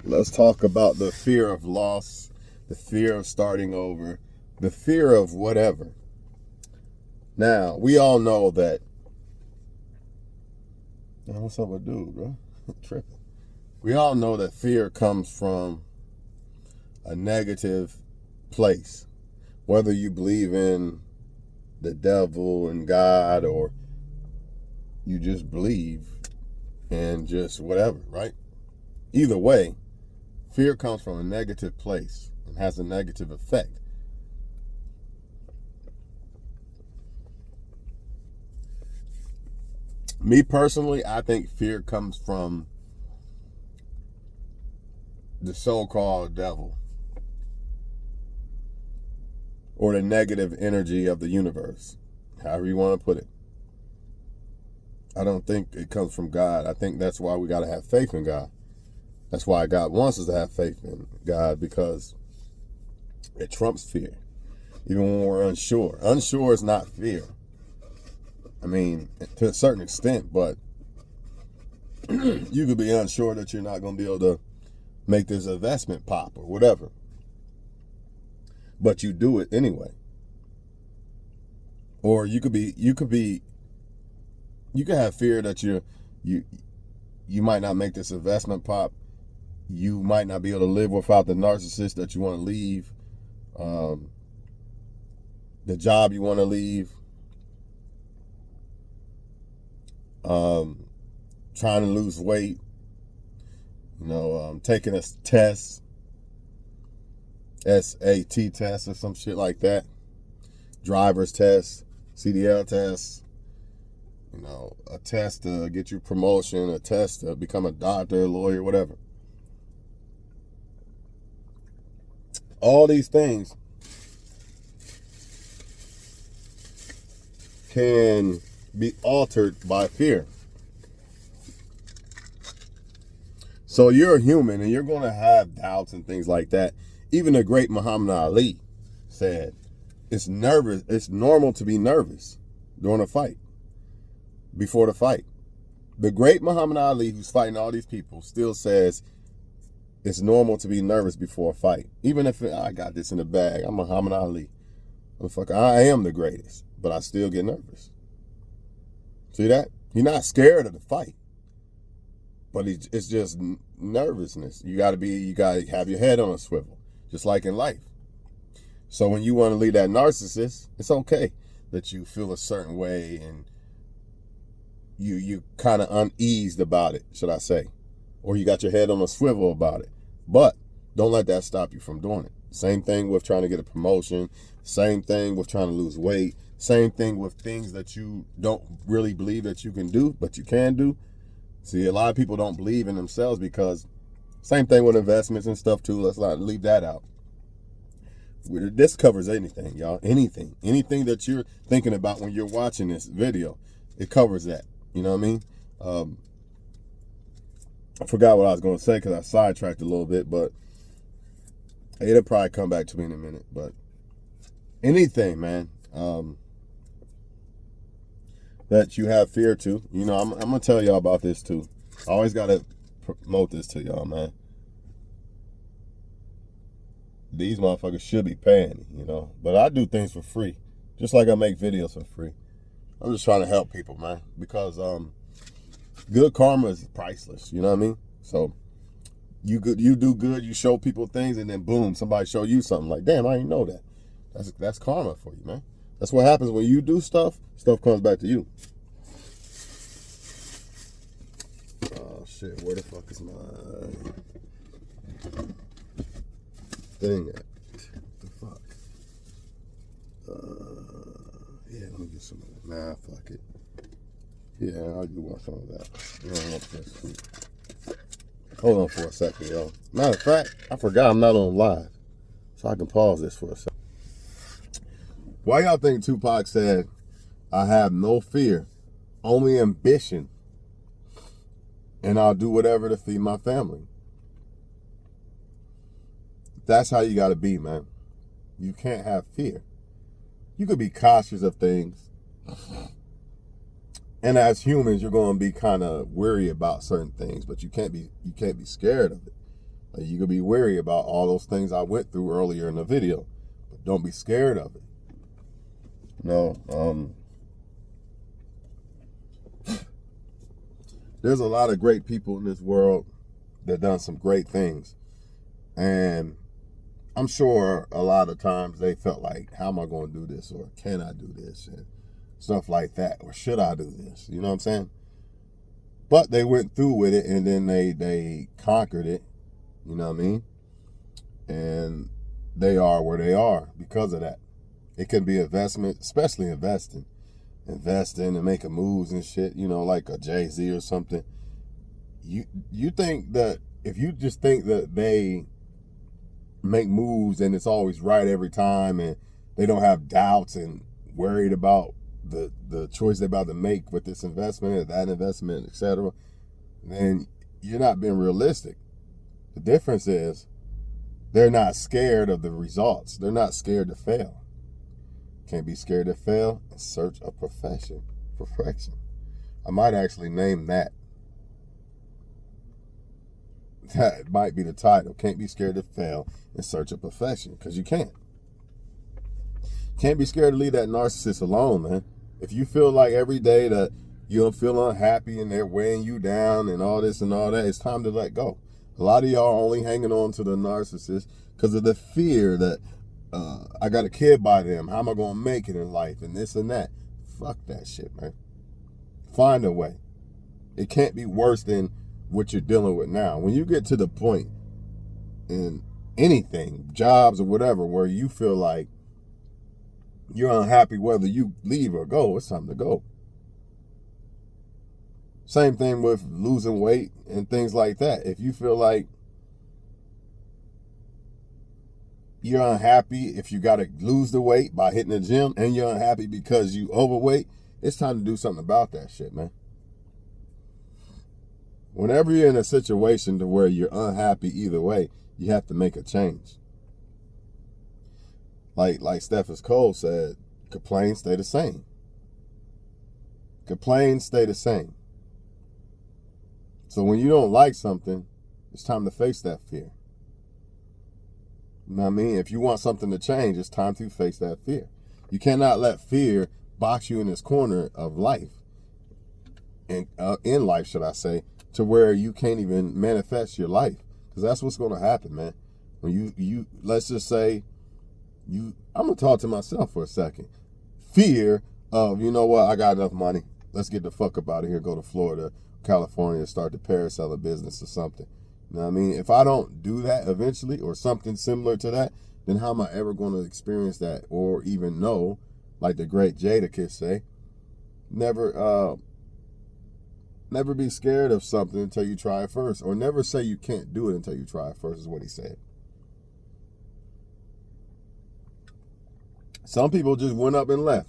Let's talk about the fear of loss, the fear of starting over, the fear of whatever. Now, we all know that. What's up with dude, bro? Tripping. We all know that fear comes from a negative place. Whether you believe in the devil and God, or you just believe in just whatever, right? Either way, fear comes from a negative place and has a negative effect. Me personally, I think fear comes from the so-called devil, or the negative energy of the universe, however you want to put it. I don't think it comes from God. I think that's why we got to have faith in God. That's why God wants us to have faith in God, because it trumps fear. Even when we're unsure. Unsure is not fear. I mean, to a certain extent, but you could be unsure that you're not going to be able to make this investment pop or whatever. But you do it anyway. Or you could have fear that you might not make this investment pop. You might not be able to live without the narcissist that you want to leave. The job you want to leave. Trying to lose weight. Taking a test. SAT test or some shit like that. Driver's test. CDL test. A test to get you promotion. A test to become a doctor, lawyer, whatever. All these things can be altered by fear. So you're a human and you're going to have doubts and things like that. Even the great Muhammad Ali said, it's normal to be nervous during a fight, before the fight. The great Muhammad Ali, who's fighting all these people, still says it's normal to be nervous before a fight. Even if I got this in the bag, I'm Muhammad Ali. I am the greatest, but I still get nervous. See that? He's not scared of the fight, but it's just nervousness. You got to have your head on a swivel, just like in life. So when you want to leave that narcissist, it's okay that you feel a certain way and you kind of uneased about it, should I say. Or you got your head on a swivel about it. But don't let that stop you from doing it. Same thing with trying to get a promotion. Same thing with trying to lose weight. Same thing with things that you don't really believe that you can do, but you can do. See, a lot of people don't believe in themselves because same thing with investments and stuff too. Let's not leave that out. This covers anything, y'all. Anything that you're thinking about when you're watching this video, it covers that. You know what I mean? I forgot what I was going to say because I sidetracked a little bit, but it'll probably come back to me in a minute. But anything, man, that you have fear to, I'm going to tell y'all about this too. I always got to promote this to y'all, man. These motherfuckers should be paying, but I do things for free, just like I make videos for free. I'm just trying to help people, man, because good karma is priceless. You know what I mean? So you do good, you show people things, and then boom, somebody show you something like, damn, I didn't know that. That's karma for you, man. That's what happens when you do stuff. Stuff comes back to you. Oh shit, where the fuck is my thing at? What the fuck? Yeah, let me get some of that. Nah, fuck it. Yeah, I'll do want some of that. Hold on for a second, yo. Matter of fact, I forgot I'm not on live. So I can pause this for a second. Why y'all think Tupac said, I have no fear, only ambition, and I'll do whatever to feed my family? That's how you gotta be, man. You can't have fear. You could be cautious of things. And as humans, you're going to be kind of worried about certain things, but you can't be scared of it. Like, you could be wary about all those things I went through earlier in the video, but don't be scared of it. There's a lot of great people in this world that done some great things, and I'm sure a lot of times they felt like, how am I going to do this, or can I do this, and stuff like that, or should I do this? You know what I'm saying? But they went through with it, and then they conquered it. You know what I mean? And they are where they are because of that. It can be investment, especially investing and making moves and shit. You know, like a Jay-Z or something. You think that if you just think that they make moves and it's always right every time, and they don't have doubts and worried about the choice they're about to make with this investment or that investment, etc., then you're not being realistic. The difference is they're not scared of the results. They're not scared to fail. Can't be scared to fail and search a perfection. I might actually name that. That might be the title. Can't be scared to fail and search a perfection, because you can't. Can't be scared to leave that narcissist alone, man. If you feel like every day that you don't feel unhappy and they're weighing you down and all this and all that, it's time to let go. A lot of y'all are only hanging on to the narcissist because of the fear that I got a kid by them. How am I going to make it in life and this and that? Fuck that shit, man. Find a way. It can't be worse than what you're dealing with now. When you get to the point in anything, jobs or whatever, where you feel like you're unhappy whether you leave or go, it's time to go. Same thing with losing weight and things like that. If you feel like you're unhappy if you got to lose the weight by hitting the gym, and you're unhappy because you overweight, it's time to do something about that shit, man. Whenever you're in a situation to where you're unhappy either way, you have to make a change. Like Stephen Cole said, complain, stay the same. Complain, stay the same. So when you don't like something, it's time to face that fear. You know what I mean? If you want something to change, it's time to face that fear. You cannot let fear box you in this corner of life, in life, should I say, to where you can't even manifest your life. Because that's what's going to happen, man. When you let's just say, I'm going to talk to myself for a second. Fear of, you know what, I got enough money. Let's get the fuck up out of here, go to Florida, California, start the paraseller business or something. You know what I mean? If I don't do that eventually, or something similar to that, then how am I ever going to experience that or even know, like the great Jadakiss say, never be scared of something until you try it first, or never say you can't do it until you try it first, is what he said. Some people just went up and left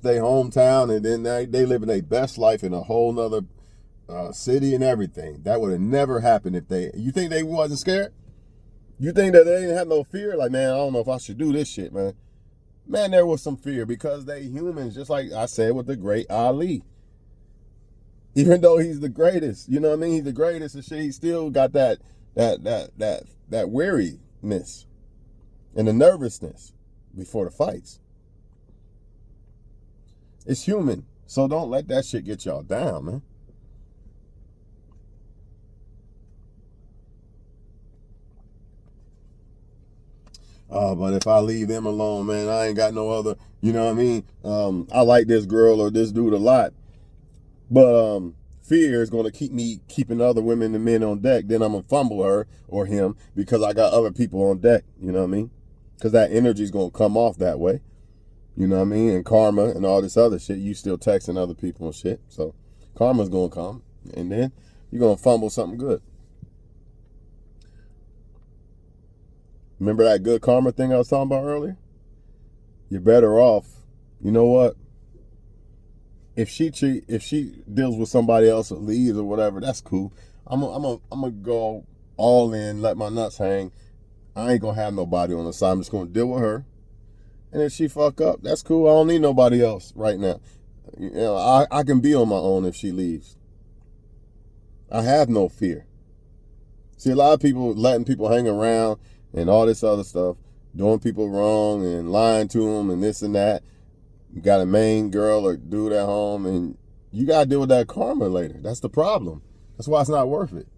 their hometown, and then they living their best life in a whole nother city and everything. That would have never happened if you think they wasn't scared? You think that they didn't have no fear? Like, man, I don't know if I should do this shit, man. Man, there was some fear, because they humans, just like I said with the great Ali. Even though he's the greatest, you know what I mean? He's the greatest and shit, he still got that weariness and the nervousness before the fights. It's human. So don't let that shit get y'all down, man. But if I leave them alone, man, I ain't got no other, you know what I mean? I like this girl or this dude a lot, but fear is going to keep me keeping other women and men on deck. Then I'm going to fumble her or him because I got other people on deck, you know what I mean? Because that energy is going to come off that way, you know what I mean? And karma and all this other shit, you still texting other people and shit. So karma's going to come, and then you're going to fumble something good. Remember that good karma thing I was talking about earlier? You're better off. You know what? If she deals with somebody else or leaves or whatever, that's cool. I'm gonna go all in, let my nuts hang. I ain't gonna have nobody on the side. I'm just gonna deal with her. And if she fuck up, that's cool. I don't need nobody else right now. You know, I can be on my own if she leaves. I have no fear. See, a lot of people letting people hang around and all this other stuff, doing people wrong and lying to them and this and that. You got a main girl or dude at home, and you got to deal with that karma later. That's the problem. That's why it's not worth it.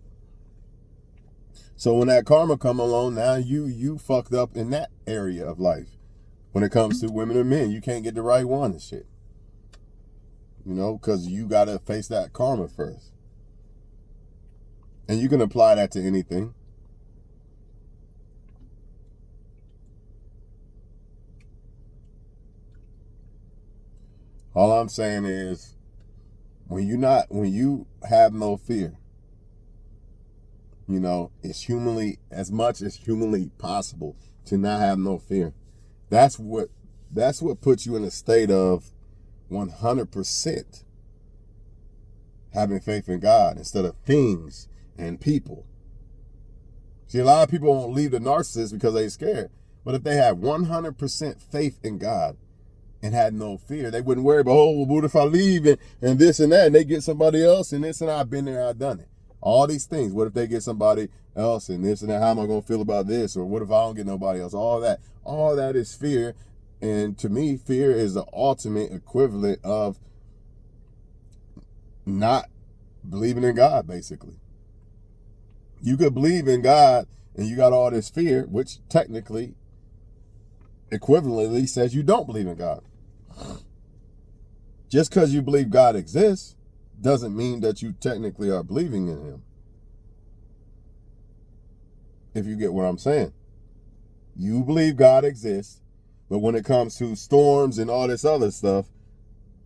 So when that karma come along, now you fucked up in that area of life. When it comes to women or men, you can't get the right one and shit. You know, because you got to face that karma first. And you can apply that to anything. All I'm saying is, when you have no fear, you know, it's as much as humanly possible to not have no fear. That's what puts you in a state of 100% having faith in God instead of things and people. See, a lot of people won't leave the narcissist because they're scared. But if they had 100% faith in God and had no fear, they wouldn't worry about, oh, well, what if I leave and this and that, and they get somebody else and this and that. I've been there, I've done it. All these things. What if they get somebody else and this and that? How am I going to feel about this? Or what if I don't get nobody else? All that is fear. And to me, fear is the ultimate equivalent of not believing in God, basically. You could believe in God and you got all this fear, which technically, equivalently says you don't believe in God. Just because you believe God exists doesn't mean that you technically are believing in him. If you get what I'm saying. You believe God exists, but when it comes to storms and all this other stuff,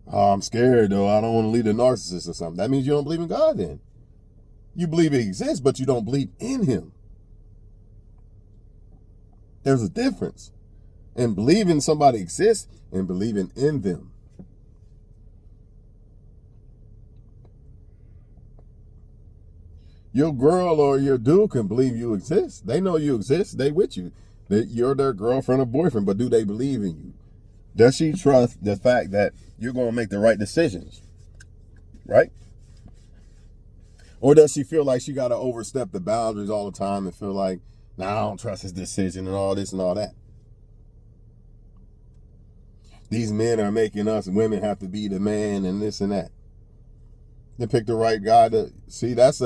oh, I'm scared though, I don't want to lead a narcissist or something. That means you don't believe in God then. You believe he exists, but you don't believe in him. There's a difference in believing somebody exists and believing in them. Your girl or your dude can believe you exist. They know you exist. They with you. You're their girlfriend or boyfriend, but do they believe in you? Does she trust the fact that you're going to make the right decisions? Right? Or does she feel like she got to overstep the boundaries all the time and feel like, nah, I don't trust his decision and all this and all that? These men are making us women have to be the man and this and that. They pick the right guy to see. That's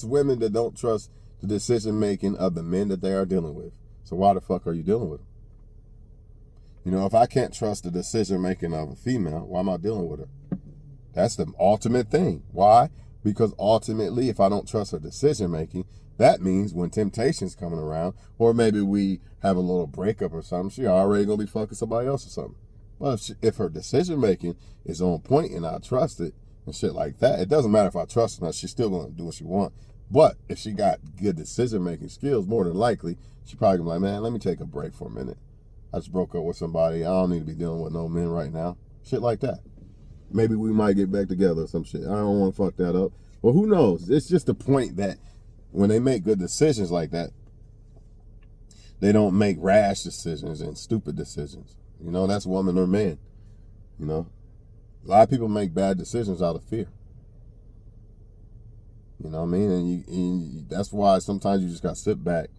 women that don't trust the decision making of the men that they are dealing with. So why the fuck are you dealing with them? You know, if I can't trust the decision making of a female, why am I dealing with her? That's the ultimate thing. Why? Because ultimately, if I don't trust her decision making, that means when temptation's coming around, or maybe we have a little breakup or something, she already gonna be fucking somebody else or something. But if her decision making is on point and I trust it and shit like that, it doesn't matter if I trust her, she's still gonna do what she wants. But if she got good decision making skills, more than likely, she probably gonna be like, man, let me take a break for a minute. I just broke up with somebody. I don't need to be dealing with no men right now. Shit like that. Maybe we might get back together or some shit. I don't want to fuck that up. Well, who knows? It's just the point that when they make good decisions like that, they don't make rash decisions and stupid decisions. You know, that's woman or man. You know, a lot of people make bad decisions out of fear. You know what I mean? And that's why sometimes you just got to sit back,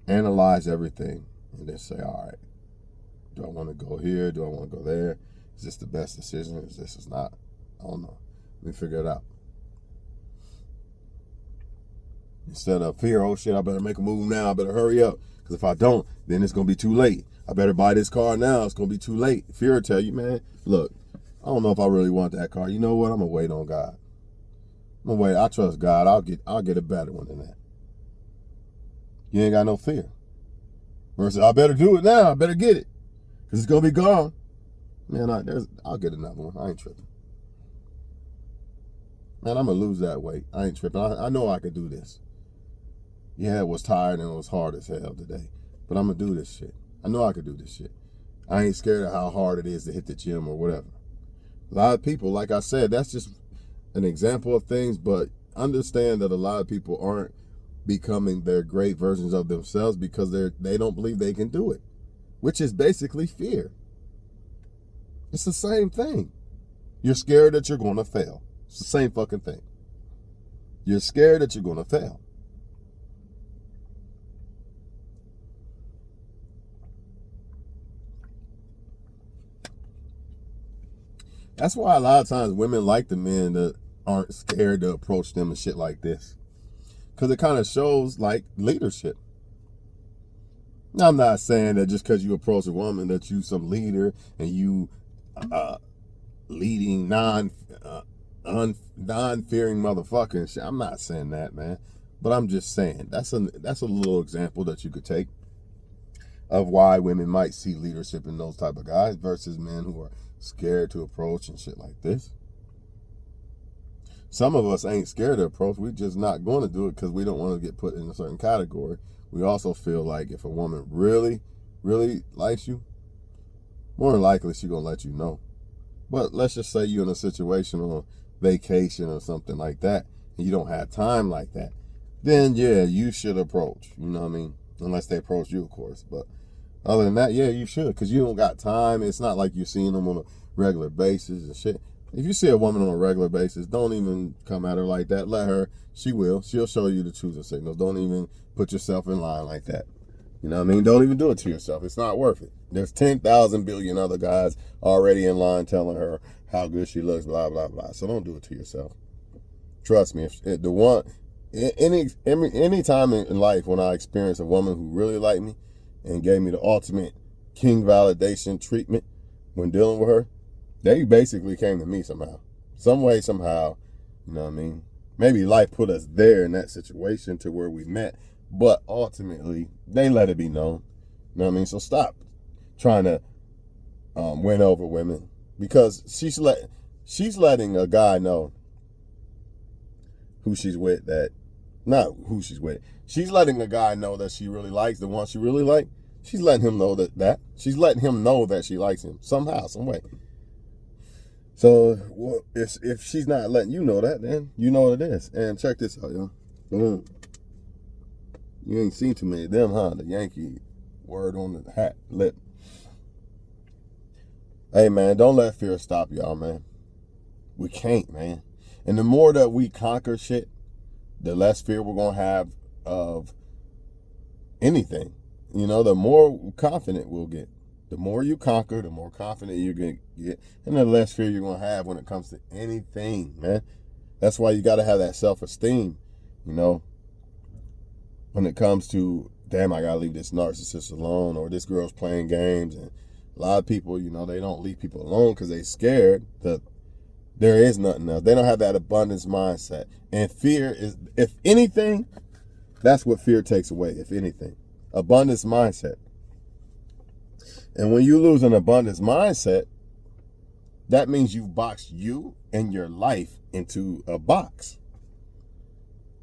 analyze everything, and then say, all right, do I want to go here? Do I want to go there? Is this the best decision? Is this not? I don't know. Let me figure it out. Instead of fear, oh shit, I better make a move now. I better hurry up. Because if I don't, then it's going to be too late. I better buy this car now. It's going to be too late. Fear will tell you, man, look, I don't know if I really want that car. You know what? I'm going to wait on God. I'm going to wait. I trust God. I'll get a better one than that. You ain't got no fear. Versus, I better do it now. I better get it. Because it's going to be gone. Man, I'll get another one. I ain't tripping. Man, I'm going to lose that weight. I ain't tripping. I know I can do this. Yeah, it was tired and it was hard as hell today. But I'm going to do this shit. I know I can do this shit. I ain't scared of how hard it is to hit the gym or whatever. A lot of people, like I said, that's just an example of things, but understand that a lot of people aren't becoming their great versions of themselves because they don't believe they can do it, which is basically fear. It's the same thing. You're scared that you're going to fail. It's the same fucking thing. You're scared that you're going to fail. That's why a lot of times women like the men that aren't scared to approach them and shit like this. Because it kind of shows like leadership. Now, I'm not saying that just because you approach a woman that you some leader and you leading non-fearing motherfucker and shit. I'm not saying that, man. But I'm just saying that's a little example that you could take of why women might see leadership in those type of guys versus men who are scared to approach and shit like this. Some of us ain't scared to approach. We're just not going to do it because we don't want to get put in a certain category. We also feel like if a woman really, really likes you, more than likely she's going to let you know. But let's just say you're in a situation on vacation or something like that, and you don't have time like that. Then, yeah, you should approach. You know what I mean? Unless they approach you, of course. But other than that, yeah, you should. Because you don't got time. It's not like you're seeing them on a regular basis and shit. If you see a woman on a regular basis, don't even come at her like that. Let her. She will. She'll show you the truth of signals. Don't even put yourself in line like that. You know what I mean? Don't even do it to yourself. It's not worth it. There's 10,000 billion other guys already in line telling her how good she looks, blah, blah, blah. So don't do it to yourself. Trust me. If the one, any time in life when I experienced a woman who really liked me and gave me the ultimate king validation treatment when dealing with her, they basically came to me somehow. Some way, somehow. You know what I mean? Maybe life put us there in that situation to where we met. But ultimately, they let it be known. You know what I mean? So stop trying to win over women. Because she's letting a guy know who she's with that, not who she's with. She's letting a guy know that she really likes the one she really likes. She's letting him know that. She's letting him know that she likes him somehow, some way. So well, if she's not letting you know that, then you know what it is. And check this out, y'all. You ain't seen too many of them, huh? The Yankee word on the hat lip. Hey, man, don't let fear stop y'all, man. We can't, man. And the more that we conquer shit, the less fear we're going to have of anything. You know, the more confident we'll get. The more you conquer, the more confident you're going to get. And the less fear you're going to have when it comes to anything, man. That's why you got to have that self-esteem, you know. When it comes to, damn, I got to leave this narcissist alone, or this girl's playing games. And a lot of people, you know, they don't leave people alone because they're scared that there is nothing else. They don't have that abundance mindset. And fear is, if anything, that's what fear takes away, if anything. Abundance mindset. And when you lose an abundance mindset, that means you've boxed you and your life into a box.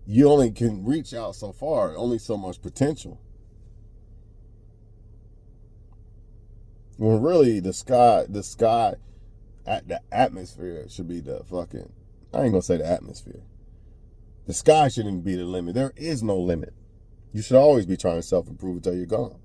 You only can reach out so far, only so much potential. When really the atmosphere should be the fucking, I ain't gonna say the atmosphere. The sky shouldn't be the limit. There is no limit. You should always be trying to self-improve until you're gone.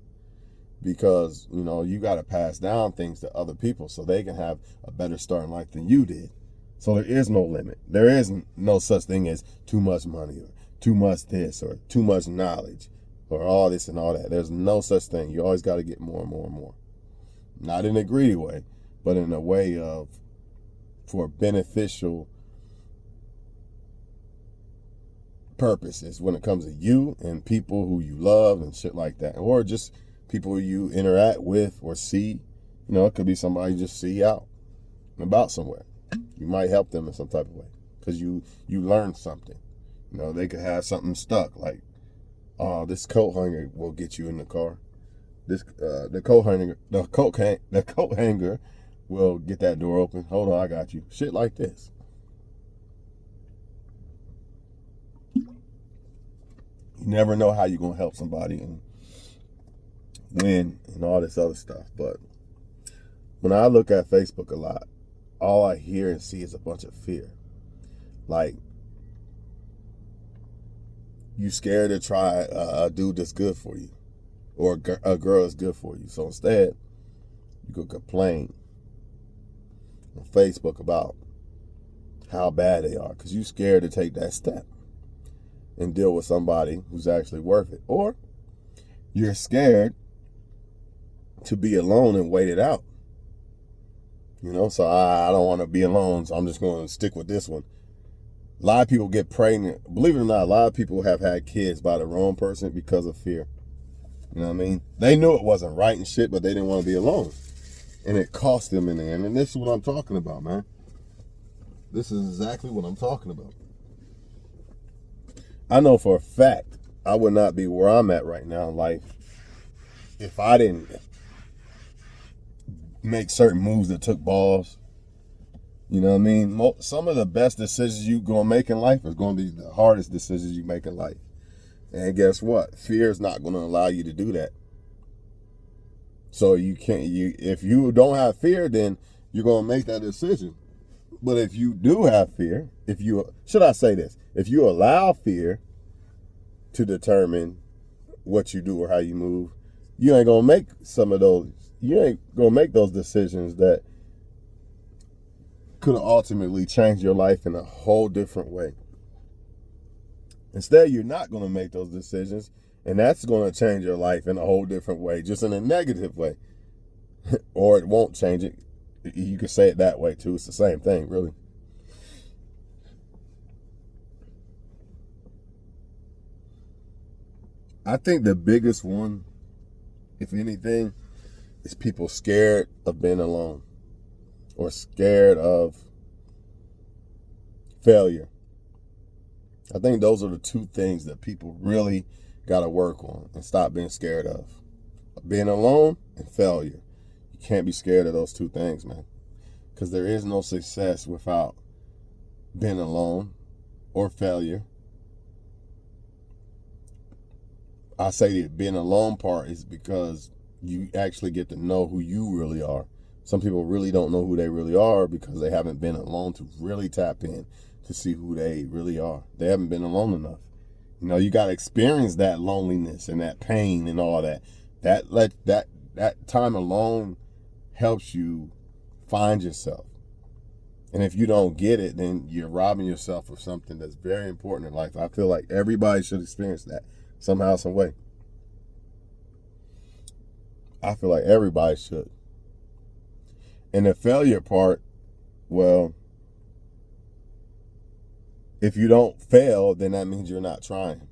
Because, you know, you got to pass down things to other people so they can have a better start in life than you did. So there is no limit. There is no such thing as too much money or too much this or too much knowledge or all this and all that. There's no such thing. You always got to get more and more and more. Not in a greedy way, but in a way of for beneficial purposes when it comes to you and people who you love and shit like that. Or just people you interact with or see. You know, it could be somebody you just see out and about somewhere. You might help them in some type of way because you learned something. You know, they could have something stuck like, this coat hanger will get you in the car. This the coat hanger will get that door open. Hold on, I got you. Shit like this. You never know how you're gonna help somebody and win and all this other stuff. But when I look at Facebook a lot, all I hear and see is a bunch of fear. Like, you scared to try a dude that's good for you, or a girl that's good for you. So instead, you could complain on Facebook about how bad they are because you scared to take that step and deal with somebody who's actually worth it. Or you're scared to be alone and wait it out So I don't want to be alone, so I'm just going to stick with this one. A lot of people get pregnant. Believe it or not, a lot of people have had kids by the wrong person because of fear. You know what I mean? They knew it wasn't right and shit, but they didn't want to be alone. And it cost them in the end. And this is what I'm talking about, man. This is exactly what I'm talking about. I know for a fact I would not be where I'm at right now in life if I didn't make certain moves that took balls. You know what I mean? Some of the best decisions you going to make in life is going to be the hardest decisions you make in life. And guess what? Fear is not going to allow you to do that. So if you don't have fear, then you're going to make that decision. But if you do have fear, if you allow fear to determine what you do or how you move, you ain't going to make those decisions that could have ultimately changed your life in a whole different way. Instead, you're not going to make those decisions, and that's going to change your life in a whole different way, just in a negative way. Or it won't change it. You could say it that way too. It's the same thing, really. I think the biggest one, if anything, is people scared of being alone or scared of failure. I think those are the two things that people really got to work on and stop being scared of. Being alone and failure. You can't be scared of those two things, man. Because there is no success without being alone or failure. I say the being alone part is because you actually get to know who you really are. Some people really don't know who they really are because they haven't been alone to really tap in to see who they really are. They haven't been alone enough. You got to experience that loneliness and that pain and all that. That time alone helps you find yourself. And if you don't get it, then you're robbing yourself of something that's very important in life. I feel like everybody should experience that somehow, some way. I feel like everybody should. And the failure part, well, if you don't fail, then that means you're not trying.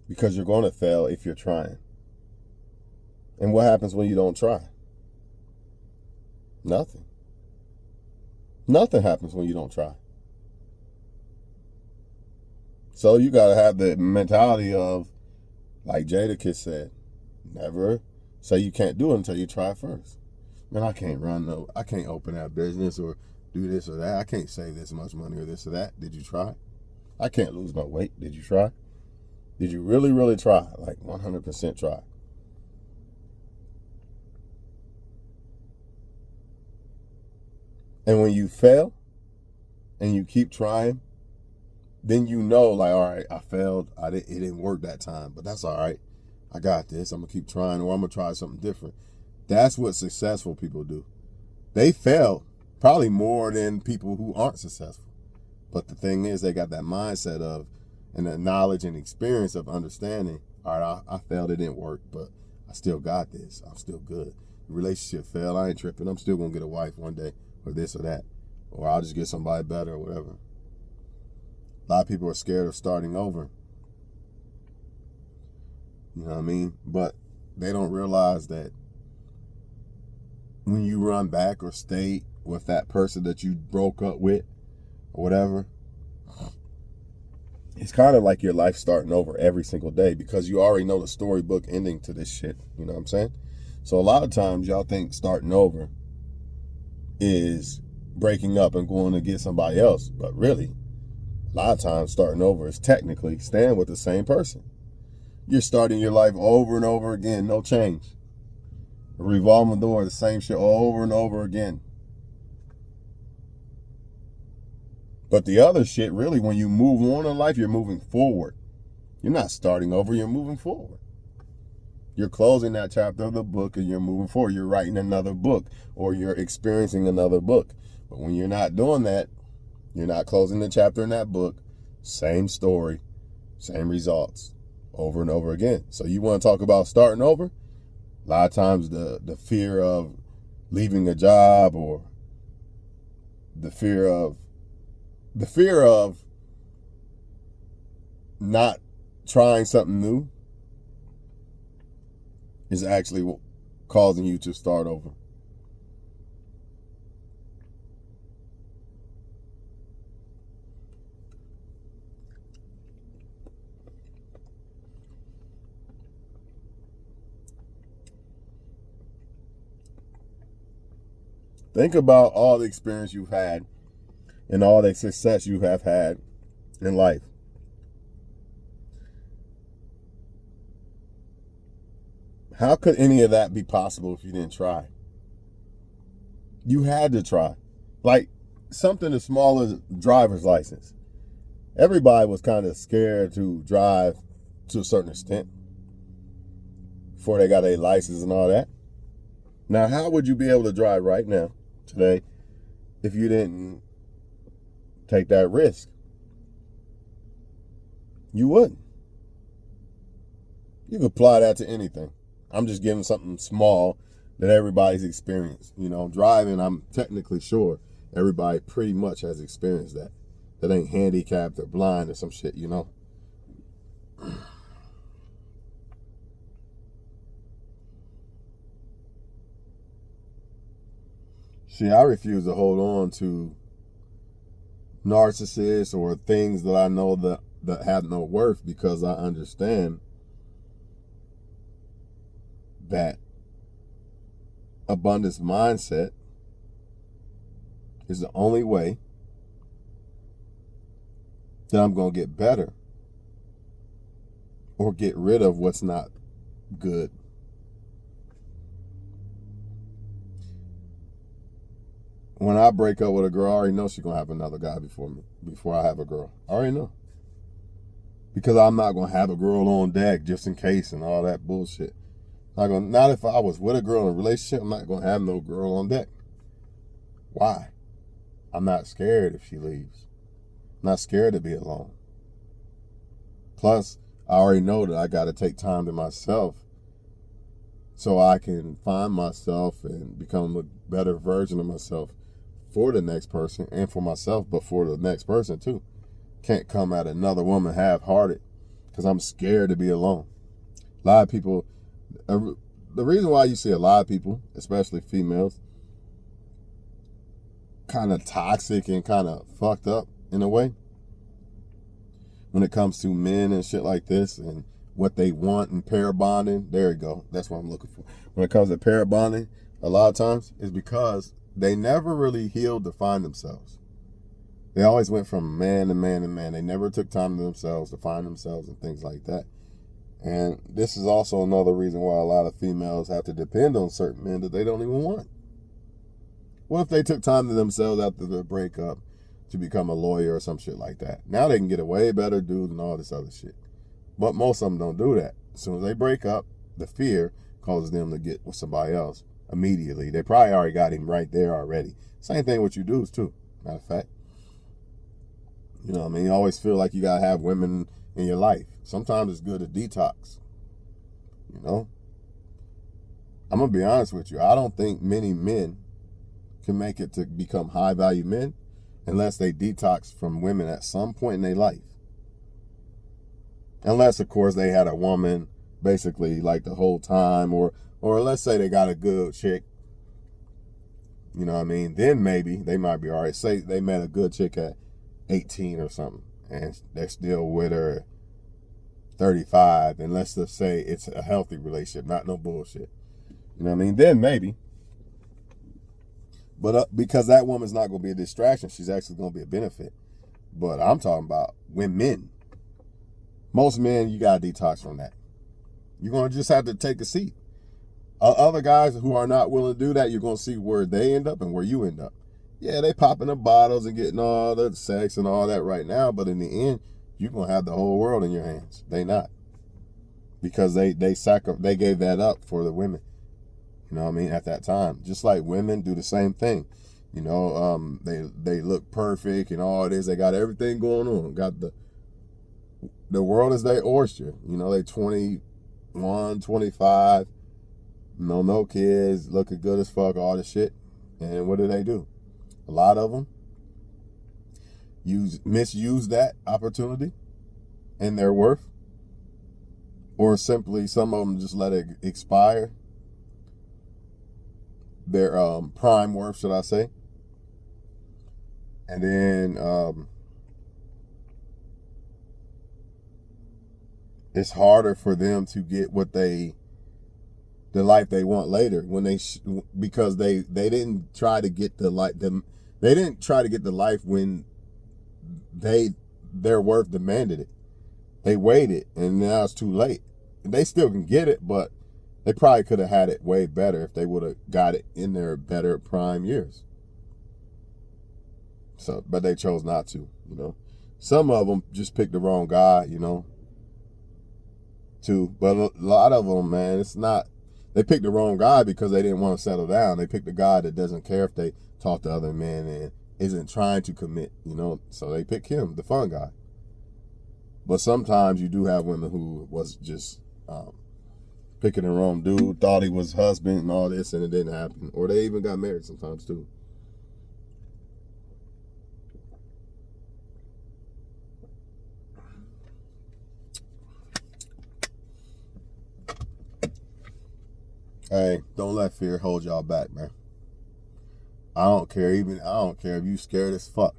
Because you're going to fail if you're trying. And what happens when you don't try? Nothing. Nothing happens when you don't try. So you got to have the mentality of, like Jadakiss said, never say you can't do it until you try first. Man, I can't open that business or do this or that. I can't save this much money or this or that. Did you try? I can't lose no weight. Did you try? Did you really, really try? Like 100% try. And when you fail and you keep trying, then like, all right, I failed. It didn't work that time, but that's all right. I got this. I'm going to keep trying, or I'm going to try something different. That's what successful people do. They fail probably more than people who aren't successful. But the thing is, they got that mindset of, and the knowledge and experience of understanding, all right, I failed, it didn't work, but I still got this. I'm still good. The relationship failed, I ain't tripping. I'm still going to get a wife one day, or this or that. Or I'll just get somebody better or whatever. A lot of people are scared of starting over. You know what I mean? But they don't realize that when you run back or stay with that person that you broke up with or whatever, it's kind of like your life starting over every single day because you already know the storybook ending to this shit. You know what I'm saying? So a lot of times y'all think starting over is breaking up and going to get somebody else. But really, a lot of times starting over is technically staying with the same person. You're starting your life over and over again, no change. A revolving door, the same shit over and over again. But the other shit, really, when you move on in life, you're moving forward. You're not starting over, you're moving forward. You're closing that chapter of the book and you're moving forward. You're writing another book or you're experiencing another book. But when you're not doing that, you're not closing the chapter in that book. Same story, same results over and over again. So you want to talk about starting over? A lot of times the fear of leaving a job, or the fear of not trying something new is actually causing you to start over. Think about all the experience you've had and all the success you have had in life. How could any of that be possible if you didn't try? You had to try. Like something as small as driver's license. Everybody was kind of scared to drive to a certain extent before they got a license and all that. Now, how would you be able to drive right now, today, if you didn't take that risk? You wouldn't. You could apply that to anything. I'm just giving something small that everybody's experienced. You know, driving, I'm technically sure everybody pretty much has experienced that. That ain't handicapped or blind or some shit, you know. See, I refuse to hold on to narcissists or things that I know that have no worth, because I understand that abundance mindset is the only way that I'm going to get better or get rid of what's not good. When I break up with a girl, I already know she's going to have another guy before I have a girl. I already know. Because I'm not going to have a girl on deck just in case and all that bullshit. Not if I was with a girl in a relationship, I'm not going to have no girl on deck. Why? I'm not scared if she leaves. I'm not scared to be alone. Plus, I already know that I got to take time to myself so I can find myself and become a better version of myself for the next person and for myself, but for the next person too. Can't come at another woman half-hearted because I'm scared to be alone. A lot of people, the reason why you see a lot of people, especially females, kind of toxic and kind of fucked up in a way when it comes to men and shit like this and what they want and pair bonding. There you go. That's what I'm looking for. When it comes to pair bonding, a lot of times is because they never really healed to find themselves. They always went from man to man to man. They never took time to themselves to find themselves and things like that. And this is also another reason why a lot of females have to depend on certain men that they don't even want. What if they took time to themselves after the breakup to become a lawyer or some shit like that? Now they can get a way better dude and all this other shit. But most of them don't do that. As soon as they break up, the fear causes them to get with somebody else immediately. They probably already got him right there already. Same thing with you dudes too, matter of fact. You know what I mean? You always feel like you got to have women in your life. Sometimes it's good to detox. You know? I'm going to be honest with you. I don't think many men can make it to become high-value men unless they detox from women at some point in their life. Unless, of course, they had a woman basically like the whole time, or let's say they got a good chick. You know what I mean? Then maybe they might be all right. Say they met a good chick at 18 or something, and they're still with her at 35, and let's just say it's a healthy relationship, not no bullshit. You know what I mean? Then maybe. But because that woman's not going to be a distraction, she's actually going to be a benefit. But I'm talking about women. Most men, you got to detox from that. You're going to just have to take a seat. Other guys who are not willing to do that, you're going to see where they end up and where you end up. Yeah, they popping the bottles and getting all the sex and all that right now, but in the end, you're going to have the whole world in your hands. They not. Because they gave that up for the women. You know what I mean? At that time. Just like women do the same thing. You know, they look perfect and all it is. They got everything going on. Got the world is their oyster. You know, they 21, 25. No kids, looking good as fuck, all this shit. And what do? A lot of them misuse that opportunity and their worth, or simply some of them just let it expire. Their prime worth, should I say? And then it's harder for them to get the life they want later when because they didn't try to get the life they didn't try to get the life when their worth demanded it. They waited, and now it's too late. They still can get it, but they probably could have had it way better if they would have got it in their better prime years. So, but they chose not to, you know. Some of them just picked the wrong guy, you know, too. But a lot of them, man, it's not. They picked the wrong guy because they didn't want to settle down. They picked a guy that doesn't care if they talk to other men and isn't trying to commit, you know. So they pick him, the fun guy. But sometimes you do have women who was just picking the wrong dude, thought he was husband and all this, and it didn't happen. Or they even got married sometimes too. Hey, don't let fear hold y'all back, man. I don't care if you scared as fuck.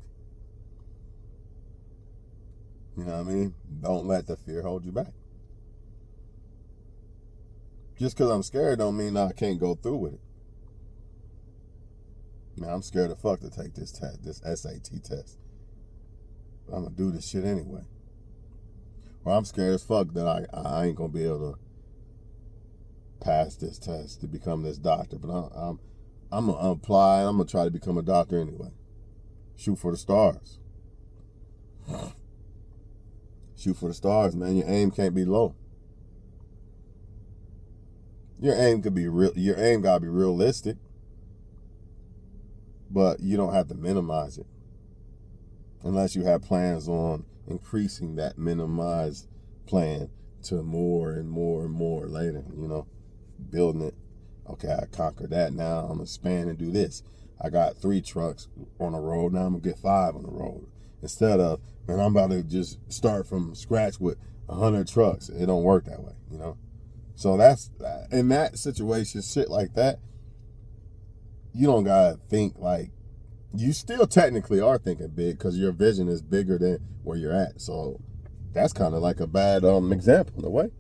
You know what I mean? Don't let the fear hold you back. Just because I'm scared don't mean I can't go through with it. Man, I'm scared as fuck to take this test, this SAT test. I'm going to do this shit anyway. Well, I'm scared as fuck that I ain't going to be able to pass this test to become this doctor. But I'm going to apply. I'm going to try to become a doctor anyway. Shoot for the stars. Shoot for the stars, man. Your aim can't be low. Your aim could be real. Your aim gotta be realistic, but you don't have to minimize it unless you have plans on increasing that minimized plan to more and more and more later. You know, building it. Okay, I conquered that. Now I'm gonna expand and do this. I got 3 trucks on the road. Now I'm gonna get 5 on the road. Instead of, man, I'm about to just start from scratch with 100 trucks. It don't work that way, you know? So that's, in that situation, shit like that, you don't gotta think like, you still technically are thinking big because your vision is bigger than where you're at. So that's kind of like a bad example in a way,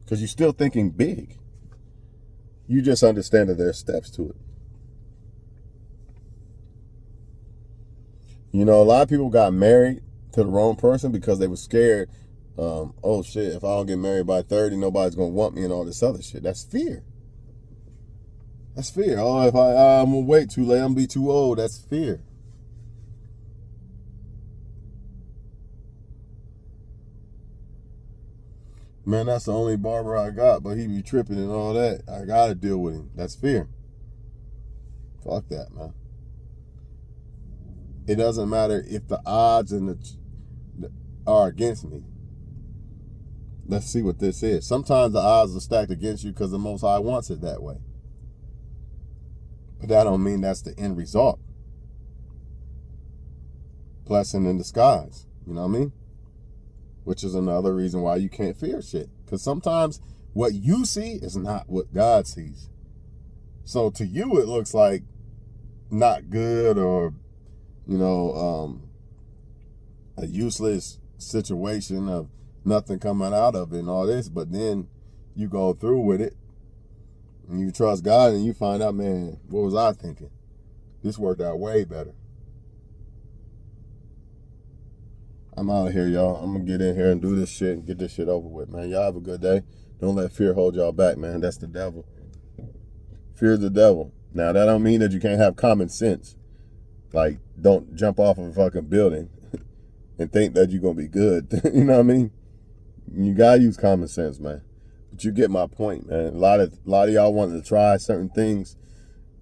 because you're still thinking big. You just understand that there's steps to it. You know, a lot of people got married to the wrong person because they were scared. Oh shit, if I don't get married by 30, nobody's gonna want me and all this other shit. That's fear. That's fear. Oh, if I'm gonna wait too late, I'm gonna be too old. That's fear. Man, that's the only barber I got, but he be tripping and all that. I gotta deal with him. That's fear. Fuck that, man. It doesn't matter if the odds are against me. Let's see what this is. Sometimes the odds are stacked against you because the Most High wants it that way. But that don't mean that's the end result. Blessing in disguise. You know what I mean? Which is another reason why you can't fear shit. Because sometimes what you see is not what God sees. So to you, it looks like not good or, you know, a useless situation of nothing coming out of it and all this. But then you go through with it and you trust God and you find out, man, what was I thinking? This worked out way better. I'm out of here, y'all. I'm going to get in here and do this shit and get this shit over with, man. Y'all have a good day. Don't let fear hold y'all back, man. That's the devil. Fear is the devil. Now, that don't mean that you can't have common sense. Like, don't jump off of a fucking building and think that you're going to be good. You know what I mean? You got to use common sense, man. But you get my point, man. A lot of y'all wanting to try certain things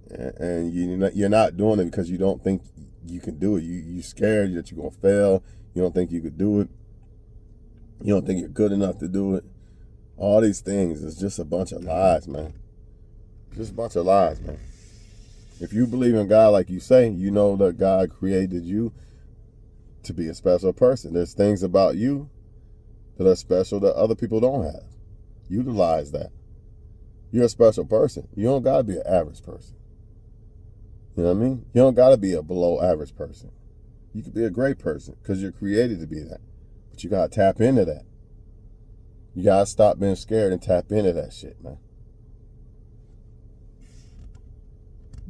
and you're not doing it because you don't think you can do it. You scared that you're going to fail. You don't think you could do it. You don't think you're good enough to do it. All these things is just a bunch of lies, man. Just a bunch of lies, man. If you believe in God like you say, you know that God created you to be a special person. There's things about you that are special that other people don't have. Utilize that. You're a special person. You don't got to be an average person. You know what I mean? You don't got to be a below average person. You could be a great person because you're created to be that. But you got to tap into that. You got to stop being scared and tap into that shit, man.